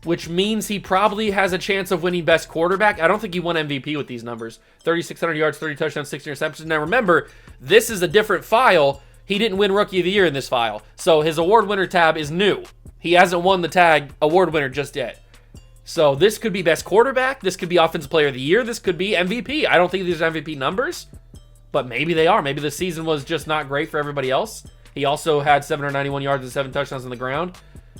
[SPEAKER 1] which means he probably has a chance of winning best quarterback. I don't think he won MVP with these numbers. 3,600 yards, 30 touchdowns, 16 interceptions. Now remember, this is a different file. He didn't win Rookie of the Year in this file, so his award winner tab is new. He hasn't won the tag award winner just yet. So this could be best quarterback. This could be offensive player of the year. This could be MVP. I don't think these are MVP numbers, but maybe they are. Maybe the season was just not great for everybody else. He also had 791 yards and 7 touchdowns on the ground.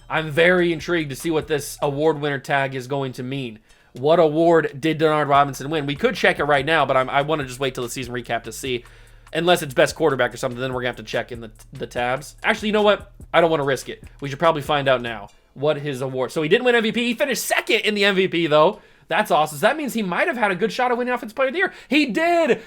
[SPEAKER 1] I'm very intrigued to see what this award winner tag is going to mean. What award did Denard Robinson win? We could check it right now, but I want to just wait till the season recap to see. Unless it's best quarterback or something, then we're going to have to check in the tabs. Actually, you know what? I don't want to risk it. We should probably find out now what his award. So he didn't win MVP. He finished second in the MVP, though. That's awesome. So that means he might have had a good shot at winning Offensive Player of the Year. He did!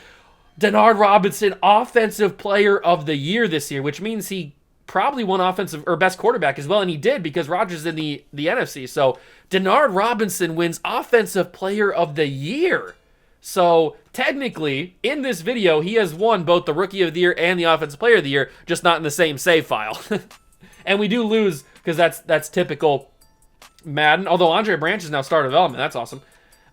[SPEAKER 1] Denard Robinson, Offensive Player of the Year this year, which means he probably won offensive or best quarterback as well, and he did because Rodgers in the NFC. So Denard Robinson wins Offensive Player of the Year. So technically, in this video, he has won both the Rookie of the Year and the Offensive Player of the Year, just not in the same save file. And we do lose because that's typical Madden. Although Andre Branch is now star development, that's awesome.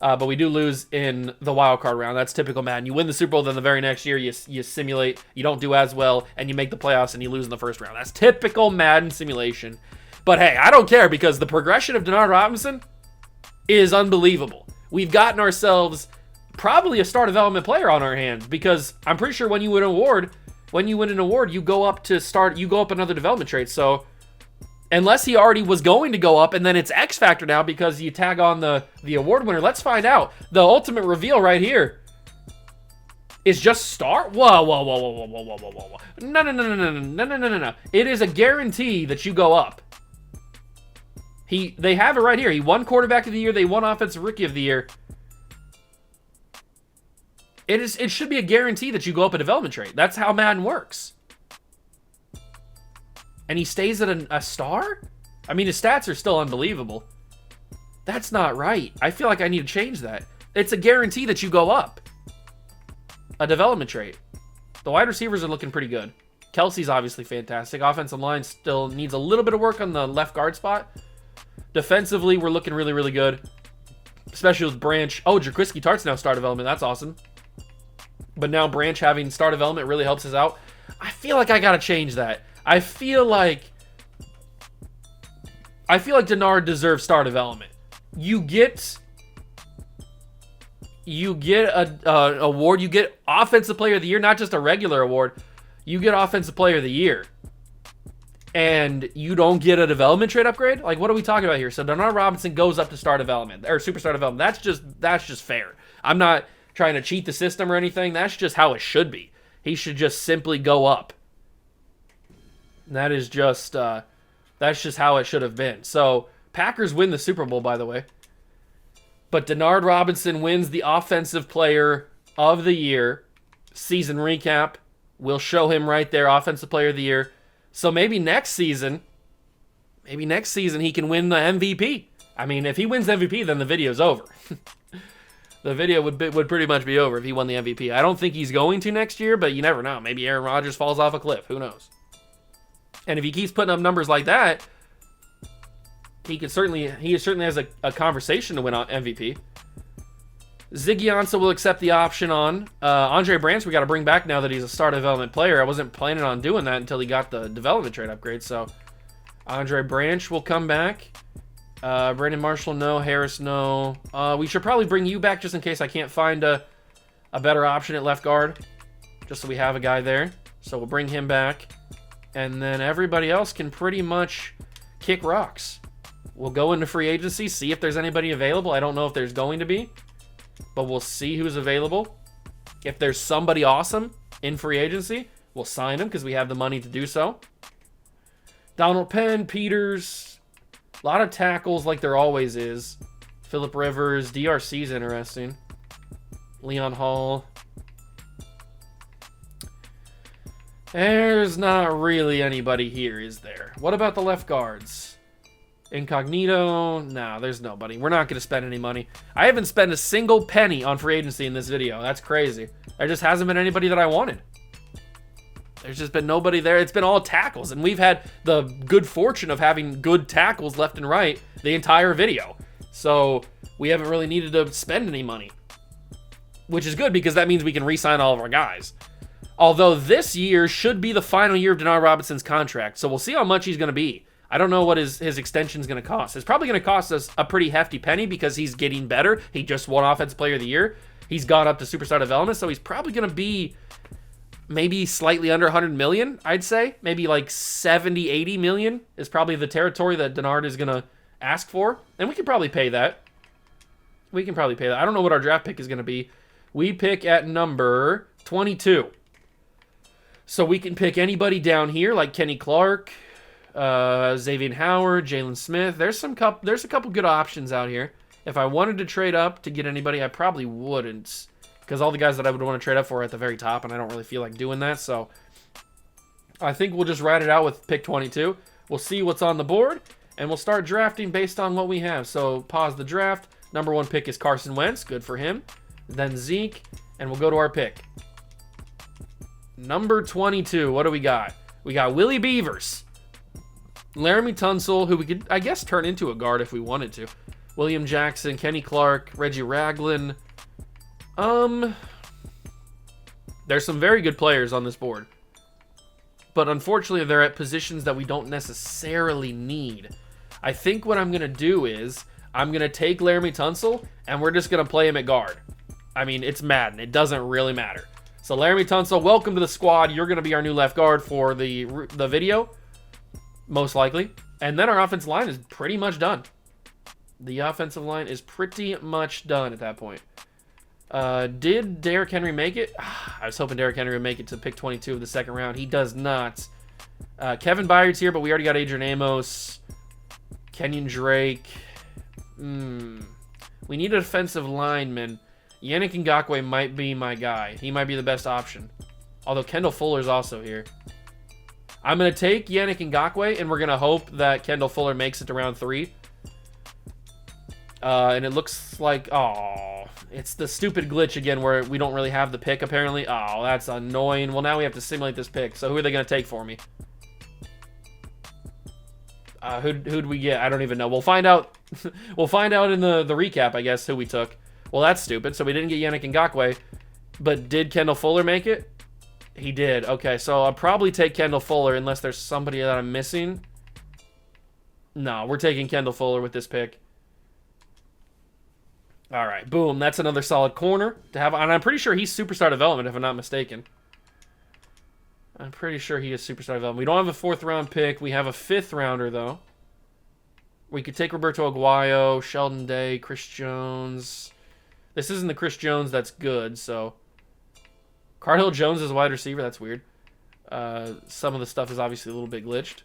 [SPEAKER 1] But we do lose in the wild card round. That's typical Madden. You win the Super Bowl, then the very next year you simulate, you don't do as well, and you make the playoffs and you lose in the first round. That's typical Madden simulation. But hey, I don't care because the progression of Denard Robinson is unbelievable. We've gotten ourselves probably a star development player on our hands because I'm pretty sure when you win an award, you go up another development trait. So unless he already was going to go up and then it's X Factor now because you tag on the award winner, let's find out. The ultimate reveal right here is just star. Whoa. No. It is a guarantee that you go up. They have it right here. He won quarterback of the year. They won offensive rookie of the year. It should be a guarantee that you go up a development trait. That's how Madden works. And he stays at a star? I mean, his stats are still unbelievable. That's not right. I feel like I need to change that. It's a guarantee that you go up a development trait. The wide receivers are looking pretty good. Kelsey's obviously fantastic. Offensive line still needs a little bit of work on the left guard spot. Defensively, we're looking really, really good. Especially with Branch. Oh, Jaquiski Tartt's now star development. That's awesome. But now Branch having star development really helps us out. I feel like I gotta change that. I feel like Denard deserves star development. You get a award. You get Offensive Player of the Year, not just a regular award. You get Offensive Player of the Year, and you don't get a development trait upgrade. Like, what are we talking about here? So Denard Robinson goes up to star development or superstar development. That's just fair. I'm not trying to cheat the system or anything. That's just how it should be. He should just simply go up. That's just how it should have been. So Packers win the Super Bowl, by the way. But Denard Robinson wins the Offensive Player of the Year. Season recap. We'll show him right there, Offensive Player of the Year. So maybe next season he can win the MVP. I mean, if he wins MVP, then the video's over. The video would pretty much be over if he won the MVP. I don't think he's going to next year, but you never know. Maybe Aaron Rodgers falls off a cliff. Who knows? And if he keeps putting up numbers like that, he certainly has a conversation to win on MVP. Ziggy Ansah will accept the option on. Andre Branch we got to bring back now that he's a star development player. I wasn't planning on doing that until he got the development trait upgrade. So Andre Branch will come back. Brandon Marshall, no. Harris, no. We should probably bring you back just in case I can't find a better option at left guard. Just so we have a guy there. So we'll bring him back. And then everybody else can pretty much kick rocks. We'll go into free agency, see if there's anybody available. I don't know if there's going to be, but we'll see who's available. If there's somebody awesome in free agency, we'll sign him because we have the money to do so. Donald Penn, Peters, a lot of tackles like there always is. Phillip Rivers, DRC's interesting. Leon Hall. There's not really anybody here, is there? What about the left guards? Incognito. No, there's nobody. We're not going to spend any money. I haven't spent a single penny on free agency in this video. That's crazy. There just hasn't been anybody that I wanted. There's just been nobody there. It's been all tackles, and we've had the good fortune of having good tackles left and right the entire video. So we haven't really needed to spend any money, which is good because that means we can re-sign all of our guys. Although this year should be the final year of Denard Robinson's contract, so we'll see how much he's going to be. I don't know what his extension is going to cost. It's probably going to cost us a pretty hefty penny because he's getting better. He just won Offensive Player of the Year. He's gone up to Superstar Development, so he's probably going to be maybe slightly under 100 million, I'd say. Maybe like 70, 80 million is probably the territory that Denard is going to ask for. And we can probably pay that. I don't know what our draft pick is going to be. We pick at number 22. So we can pick anybody down here like Kenny Clark, Xavier Howard, Jalen Smith. There's a couple good options out here. If I wanted to trade up to get anybody, I probably wouldn't, because all the guys that I would want to trade up for are at the very top, and I don't really feel like doing that. So I think we'll just ride it out with pick 22. We'll see what's on the board, and we'll start drafting based on what we have. So pause the draft. Number 1 pick is Carson Wentz. Good for him. Then Zeke, and we'll go to our pick. Number 22, what do we got? We got Willie Beavers, Laramie Tunsil, who we could, I guess, turn into a guard if we wanted to. William Jackson, Kenny Clark, Reggie Ragland. There's some very good players on this board, but unfortunately they're at positions that we don't necessarily need. I think what I'm going to do is I'm going to take Laramie Tunsil, and we're just going to play him at guard. I mean, it's Madden. It doesn't really matter. So Laramie Tunsil, welcome to the squad. You're going to be our new left guard for the video, most likely. And then our offensive line is pretty much done. The offensive line is pretty much done at that point. Did Derrick Henry make it? I was hoping Derrick Henry would make it to pick 22 of the second round. He does not. Kevin Byard's here, but we already got Adrian Amos, Kenyon Drake. We need a defensive lineman. Yannick Ngakoue might be my guy. He might be the best option. Although Kendall Fuller's also here. I'm going to take Yannick Ngakoue, and we're going to hope that Kendall Fuller makes it to round 3. And it looks like, it's the stupid glitch again where we don't really have the pick, apparently. Oh, that's annoying. Well, now we have to simulate this pick. So who are they going to take for me? Who'd we get? I don't even know. We'll find out. We'll find out in the recap, I guess, who we took. Well, that's stupid. So we didn't get Yannick Ngakoue. But did Kendall Fuller make it? He did. Okay, so I'll probably take Kendall Fuller unless there's somebody that I'm missing. No, we're taking Kendall Fuller with this pick. All right, boom. That's another solid corner to have. And I'm pretty sure he's Superstar Development, if I'm not mistaken. I'm pretty sure he is Superstar Development. We don't have a 4th round pick. We have a 5th rounder, though. We could take Roberto Aguayo, Sheldon Day, Chris Jones. This isn't the Chris Jones that's good, so. Cardale Jones is a wide receiver. That's weird. Some of the stuff is obviously a little bit glitched.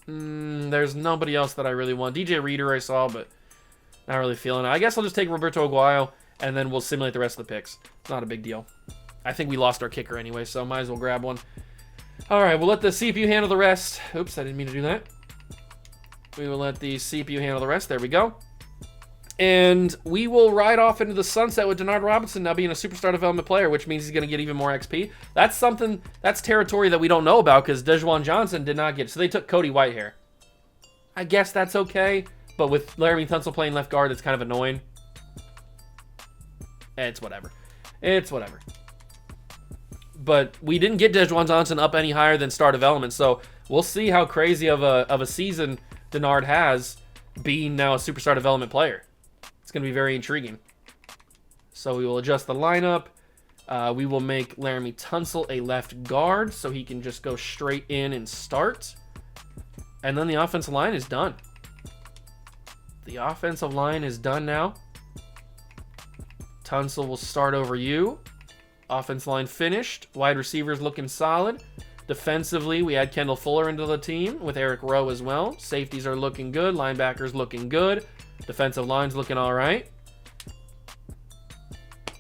[SPEAKER 1] There's nobody else that I really want. DJ Reader I saw, but not really feeling it. I guess I'll just take Roberto Aguayo, and then we'll simulate the rest of the picks. It's not a big deal. I think we lost our kicker anyway, so might as well grab one. All right, we'll let the CPU handle the rest. Oops, I didn't mean to do that. We will let the CPU handle the rest. There we go. And we will ride off into the sunset with Denard Robinson now being a Superstar Development player, which means he's going to get even more XP. That's something, that's territory that we don't know about because Dejuan Johnson did not get it. So they took Cody Whitehair. I guess that's okay, but with Laramie Tunsil playing left guard, it's kind of annoying. It's whatever. It's whatever. But we didn't get Dejuan Johnson up any higher than Star Development, so we'll see how crazy of a season Denard has being now a Superstar Development player. It's going to be very intriguing. So we will adjust the lineup. We will make Laramie Tunsil a left guard so he can just go straight in and start. And then the offensive line is done. The offensive line is done now. Tunsil will start over you. Offensive line finished. Wide receivers looking solid. Defensively, we add Kendall Fuller into the team with Eric Rowe as well. Safeties are looking good. Linebackers looking good. Defensive line's looking all right.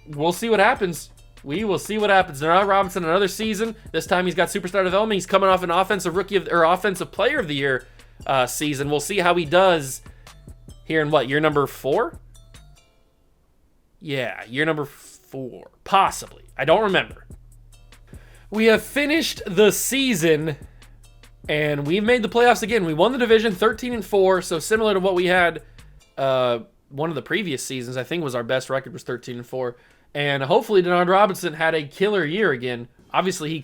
[SPEAKER 1] We'll see what happens. We will see what happens. Denard Robinson, another season. This time he's got Superstar Development. He's coming off an offensive player of the year season. We'll see how he does here in what, year number 4? Yeah, year number 4. Possibly. I don't remember. We have finished the season, and we've made the playoffs again. We won the division 13-4, so similar to what we had one of the previous seasons. I think was our best record was 13-4. And hopefully Denard Robinson had a killer year again. Obviously, he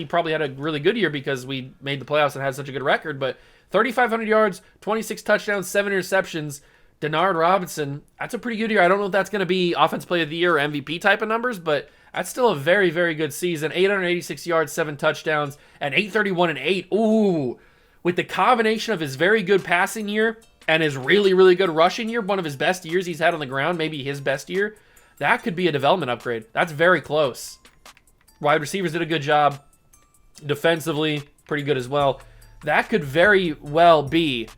[SPEAKER 1] probably had a really good year because we made the playoffs and had such a good record, but 3,500 yards, 26 touchdowns, 7 interceptions. Denard Robinson, that's a pretty good year. I don't know if that's going to be Offensive Player of the Year or MVP type of numbers, but that's still a very, very good season. 886 yards, 7 touchdowns, and 831-8. Ooh, with the combination of his very good passing year and his really, really good rushing year, one of his best years he's had on the ground, maybe his best year, that could be a development upgrade. That's very close. Wide receivers did a good job. Defensively, pretty good as well. That could very well be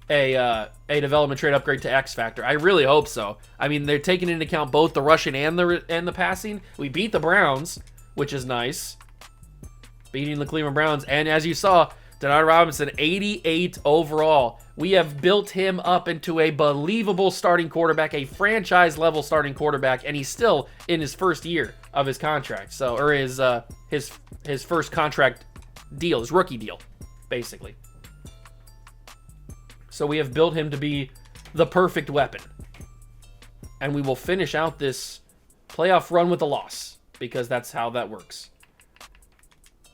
[SPEAKER 1] a development trade upgrade to X Factor. I really hope so. I mean, they're taking into account both the rushing and the passing. We beat the Browns, which is nice. Beating the Cleveland Browns. And as you saw, Denard Robinson, 88 overall. We have built him up into a believable starting quarterback, a franchise-level starting quarterback, and he's still in his first year of his contract. Or his first contract deal, his rookie deal, basically. So we have built him to be the perfect weapon. And we will finish out this playoff run with a loss, because that's how that works.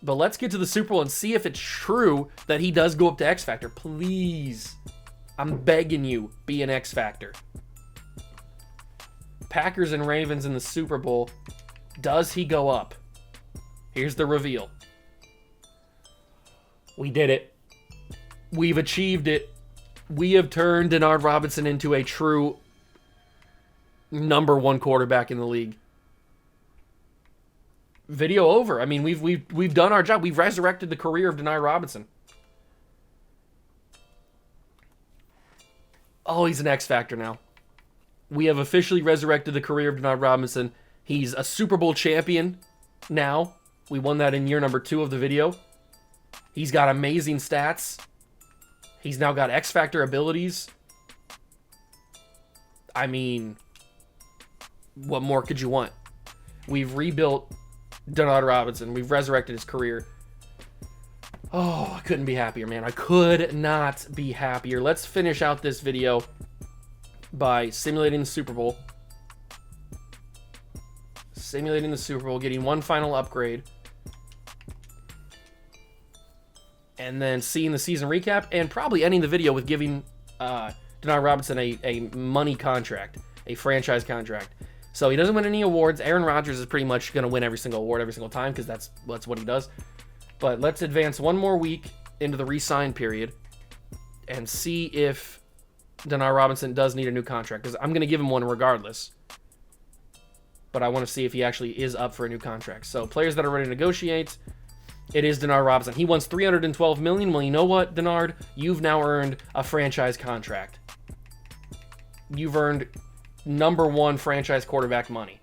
[SPEAKER 1] But let's get to the Super Bowl and see if it's true that he does go up to X Factor. Please. I'm begging you, be an X Factor. Packers and Ravens in the Super Bowl. Does he go up? Here's the reveal. We did it. We've achieved it. We have turned Denard Robinson into a true number 1 quarterback in the league. Video over. I mean, we've done our job. We've resurrected the career of Denard Robinson. Oh, he's an X Factor now. We have officially resurrected the career of Denard Robinson. He's a Super Bowl champion now. We won that in year number 2 of the video. He's got amazing stats. He's now got X Factor abilities. I mean, what more could you want? We've rebuilt Denard Robinson. We've resurrected his career. Oh, I couldn't be happier, man. I could not be happier. Let's finish out this video by simulating the Super Bowl. Simulating the Super Bowl, getting one final upgrade. And then seeing the season recap, and probably ending the video with giving Denard Robinson a money contract, a franchise contract. So he doesn't win any awards. Aaron Rodgers is pretty much going to win every single award every single time because that's what he does. But let's advance one more week into the re-sign period and see if Denard Robinson does need a new contract, because I'm going to give him one regardless. But I want to see if he actually is up for a new contract. So players that are ready to negotiate, it is Denard Robinson. He wants $312 million. Well, you know what, Denard? You've now earned a franchise contract. You've earned number 1 franchise quarterback money.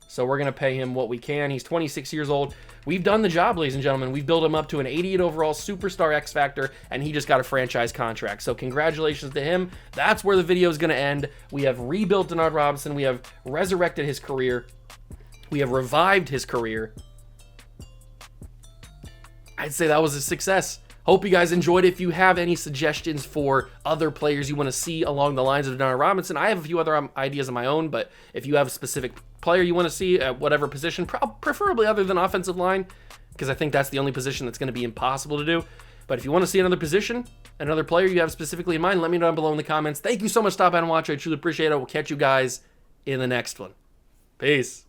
[SPEAKER 1] So we're going to pay him what we can. He's 26 years old. We've done the job, ladies and gentlemen. We've built him up to an 88 overall superstar X Factor, and he just got a franchise contract. So congratulations to him. That's where the video is going to end. We have rebuilt Denard Robinson. We have resurrected his career. We have revived his career. I'd say that was a success. Hope you guys enjoyed. If you have any suggestions for other players you want to see along the lines of Denard Robinson, I have a few other ideas of my own, but if you have a specific player you want to see at whatever position, preferably other than offensive line, because I think that's the only position that's going to be impossible to do. But if you want to see another position, another player you have specifically in mind, let me know down below in the comments. Thank you so much for stopping by and watching. I truly appreciate it. We'll catch you guys in the next one. Peace.